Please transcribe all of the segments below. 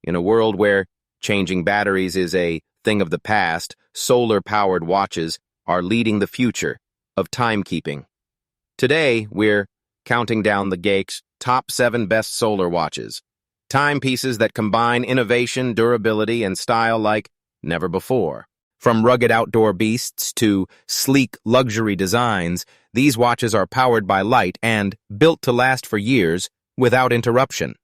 In a world where changing batteries is a thing of the past, solar-powered watches are leading the future of timekeeping. Today, we're counting down the GAIC's top 7 best solar watches, timepieces that combine innovation, durability, and style like never before. From rugged outdoor beasts to sleek luxury designs, these watches are powered by light and built to last for years without interruption.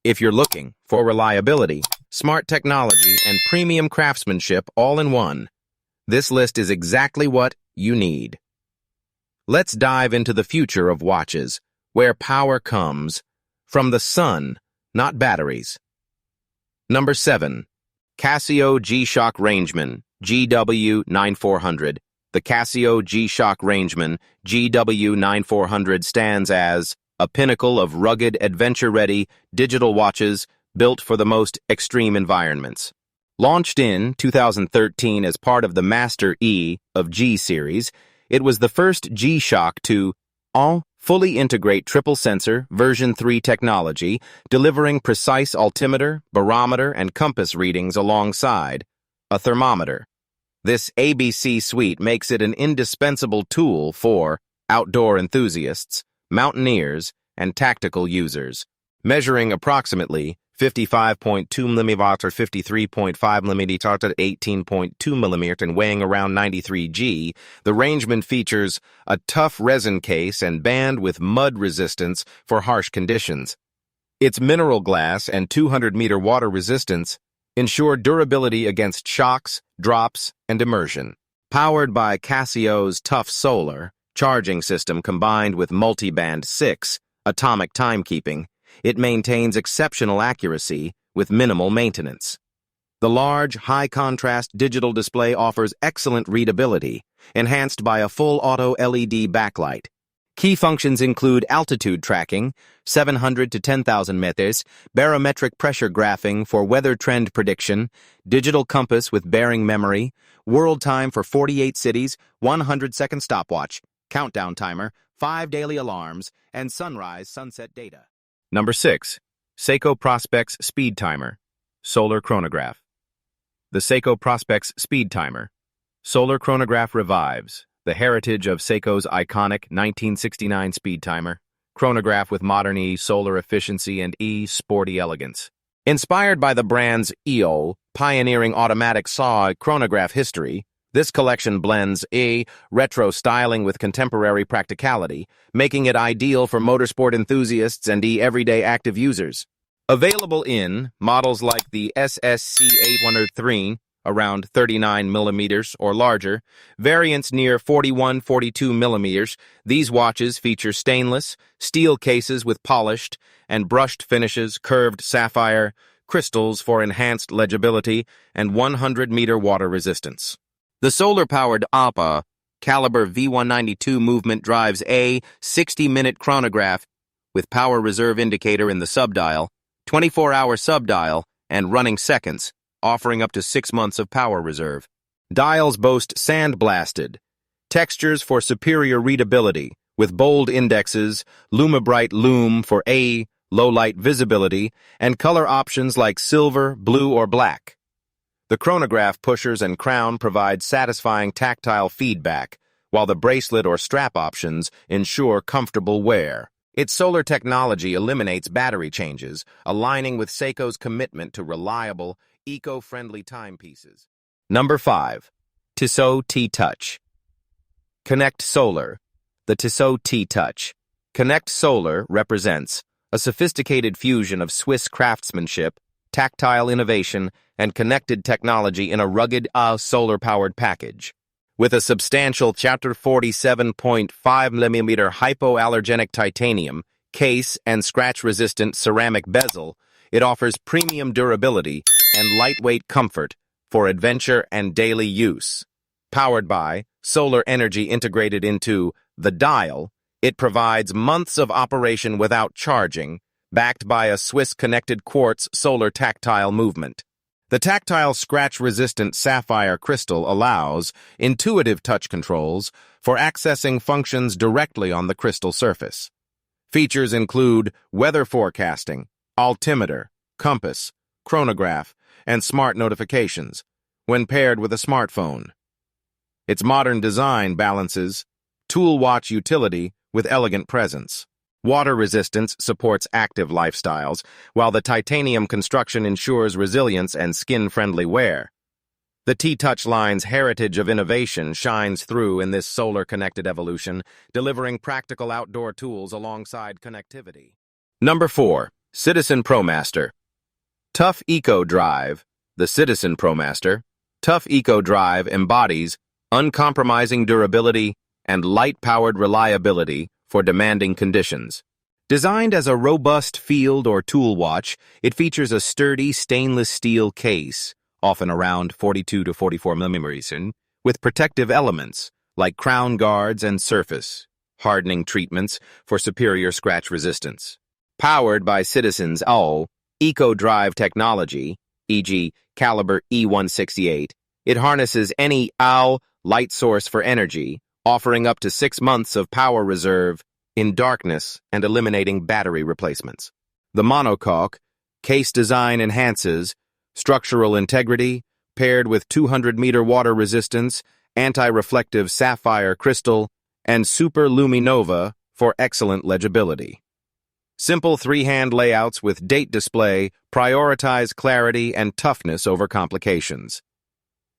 If you're looking for reliability, smart technology, and premium craftsmanship all in one, this list is exactly what you need. Let's dive into the future of watches, where power comes from the sun, not batteries. Number 7. Casio G-Shock Rangeman GW9400. The Casio G-Shock Rangeman GW9400 stands as a pinnacle of rugged, adventure-ready digital watches built for the most extreme environments. Launched in 2013 as part of the Master E of G-Series, it was the first G-Shock to fully integrate triple-sensor version 3 technology, delivering precise altimeter, barometer, and compass readings alongside a thermometer. This ABC suite makes it an indispensable tool for outdoor enthusiasts, mountaineers, and tactical users. Measuring approximately 55.2 mm or 53.5 mm to 18.2 mm and weighing around 93 g, the Rangeman features a tough resin case and band with mud resistance for harsh conditions. Its mineral glass and 200-meter water resistance ensure durability against shocks, drops, and immersion. Powered by Casio's tough solar charging system combined with multi-band 6 atomic timekeeping, it maintains exceptional accuracy with minimal maintenance. The large, high-contrast digital display offers excellent readability, enhanced by a full auto LED backlight. Key functions include altitude tracking, 700 to 10,000 meters, barometric pressure graphing for weather trend prediction, digital compass with bearing memory, world time for 48 cities, 100-second stopwatch, countdown timer, 5 daily alarms, and sunrise-sunset data. Number 6. Seiko Prospex Speedtimer Solar Chronograph. The Seiko Prospex Speedtimer Solar Chronograph revives the heritage of Seiko's iconic 1969 Speedtimer chronograph with modern solar efficiency and sporty elegance. Inspired by the brand's pioneering automatic saw chronograph history, this collection blends retro styling with contemporary practicality, making it ideal for motorsport enthusiasts and everyday active users. Available in models like the SSC 803, around 39 millimeters or larger, variants near 41-42 millimeters, these watches feature stainless, steel cases with polished and brushed finishes, curved sapphire, crystals for enhanced legibility, and 100-meter water resistance. The solar-powered APA caliber V192 movement drives a 60-minute chronograph with power reserve indicator in the subdial, 24-hour subdial, and running seconds, offering up to 6 months of power reserve. Dials boast sandblasted textures for superior readability, with bold indexes, LumiBright Lume for low-light visibility, and color options like silver, blue, or black. The chronograph pushers and crown provide satisfying tactile feedback, while the bracelet or strap options ensure comfortable wear. Its solar technology eliminates battery changes, aligning with Seiko's commitment to reliable, eco-friendly timepieces. Number 5. Tissot T-Touch. Connect Solar. The Tissot T-Touch. Connect Solar represents a sophisticated fusion of Swiss craftsmanship, tactile innovation, and connected technology in a rugged, solar-powered package. With a substantial 47.5 mm hypoallergenic titanium case and scratch-resistant ceramic bezel, it offers premium durability and lightweight comfort for adventure and daily use. Powered by solar energy integrated into the dial, it provides months of operation without charging, backed by a Swiss-connected quartz solar tactile movement. The tactile scratch-resistant sapphire crystal allows intuitive touch controls for accessing functions directly on the crystal surface. Features include weather forecasting, altimeter, compass, chronograph, and smart notifications when paired with a smartphone. Its modern design balances tool watch utility with elegant presence. Water resistance supports active lifestyles, while the titanium construction ensures resilience and skin-friendly wear. The T-Touch line's heritage of innovation shines through in this solar-connected evolution, delivering practical outdoor tools alongside connectivity. Number 4. Citizen Promaster. Tough Eco Drive. The Citizen Promaster Tough Eco Drive embodies uncompromising durability and light-powered reliability for demanding conditions. Designed as a robust field or tool watch, it features a sturdy stainless steel case, often around 42 to 44 millimeters, with protective elements like crown guards and surface hardening treatments for superior scratch resistance. Powered by Citizen's all Eco Drive technology, e.g. caliber E168, it harnesses any light source for energy, offering up to 6 months of power reserve in darkness and eliminating battery replacements. The monocoque case design enhances structural integrity, paired with 200-meter water resistance, anti-reflective sapphire crystal, and super luminova for excellent legibility. Simple three-hand layouts with date display prioritize clarity and toughness over complications.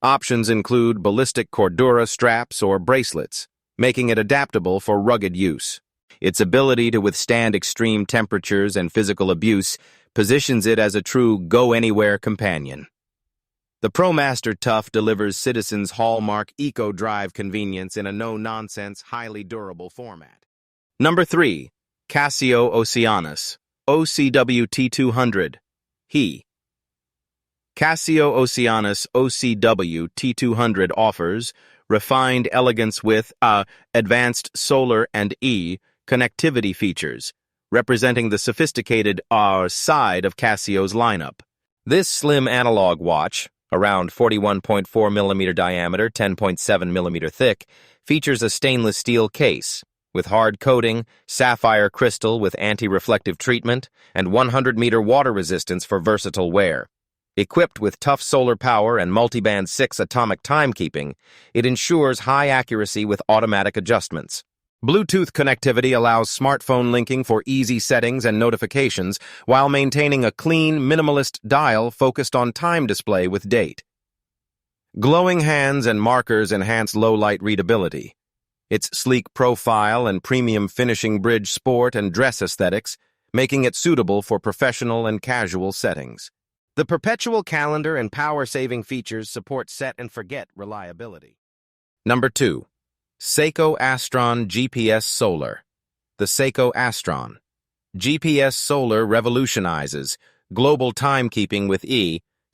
Options include ballistic cordura straps or bracelets, making it adaptable for rugged use. Its ability to withstand extreme temperatures and physical abuse positions it as a true go-anywhere companion. The Promaster Tough delivers Citizen's hallmark Eco Drive convenience in a no-nonsense, highly durable format. Number 3. Casio Oceanus OCW T200. Casio Oceanus OCW T200 offers refined elegance with advanced solar and connectivity features, representing the sophisticated side of Casio's lineup. This slim analog watch, around 41.4 millimeter diameter, 10.7 millimeter thick, features a stainless steel case with hard coating, sapphire crystal with anti-reflective treatment, and 100-meter water resistance for versatile wear. Equipped with tough solar power and multiband 6 atomic timekeeping, it ensures high accuracy with automatic adjustments. Bluetooth connectivity allows smartphone linking for easy settings and notifications while maintaining a clean, minimalist dial focused on time display with date. Glowing hands and markers enhance low-light readability. Its sleek profile and premium finishing bridge sport and dress aesthetics, making it suitable for professional and casual settings. The perpetual calendar and power-saving features support set-and-forget reliability. Number 2. Seiko Astron GPS Solar. The Seiko Astron GPS Solar revolutionizes global timekeeping with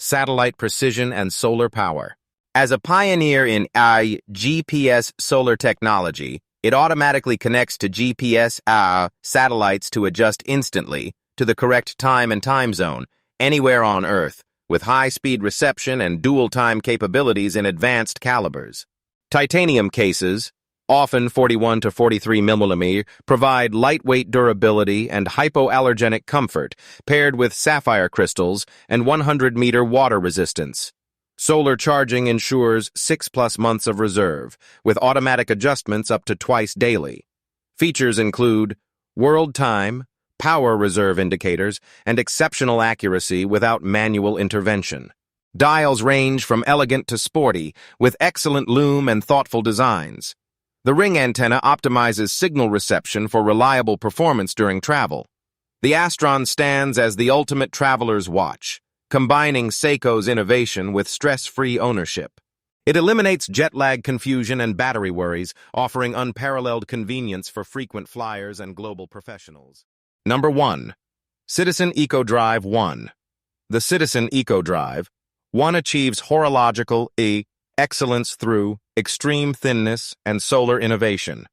satellite precision and solar power. As a pioneer in GPS solar technology, it automatically connects to GPS satellites to adjust instantly to the correct time and time zone anywhere on Earth, with high-speed reception and dual-time capabilities in advanced calibers. Titanium cases, often 41 to 43 mm, provide lightweight durability and hypoallergenic comfort, paired with sapphire crystals and 100-meter water resistance. Solar charging ensures 6+ months of reserve, with automatic adjustments up to twice daily. Features include world time, power reserve indicators, and exceptional accuracy without manual intervention. Dials range from elegant to sporty, with excellent lume and thoughtful designs. The ring antenna optimizes signal reception for reliable performance during travel. The Astron stands as the ultimate traveler's watch, combining Seiko's innovation with stress-free ownership. It eliminates jet lag confusion and battery worries, offering unparalleled convenience for frequent flyers and global professionals. Number 1. Citizen Eco Drive 1. The Citizen Eco Drive 1 achieves horological excellence through extreme thinness and solar innovation.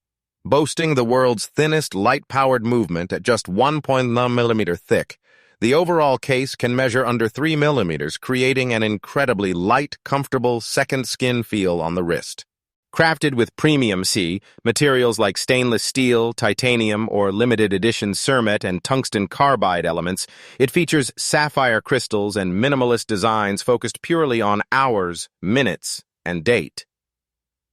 Boasting the world's thinnest light-powered movement at just 1.9 millimeter thick, the overall case can measure under 3 millimeters, creating an incredibly light, comfortable second skin feel on the wrist. Crafted with premium C, materials like stainless steel, titanium, or limited edition cermet and tungsten carbide elements, it features sapphire crystals and minimalist designs focused purely on hours, minutes, and date.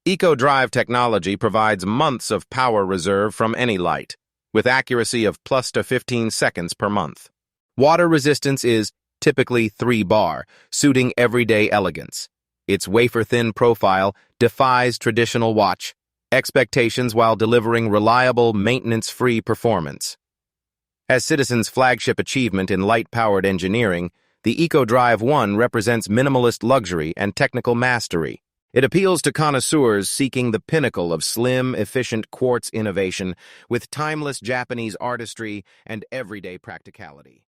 Eco-Drive technology provides months of power reserve from any light, with accuracy of plus to 15 seconds per month. Water resistance is typically 3 bar, suiting everyday elegance. Its wafer-thin profile defies traditional watch expectations while delivering reliable, maintenance-free performance. As Citizen's flagship achievement in light-powered engineering, the Eco-Drive 1 represents minimalist luxury and technical mastery. It appeals to connoisseurs seeking the pinnacle of slim, efficient quartz innovation with timeless Japanese artistry and everyday practicality.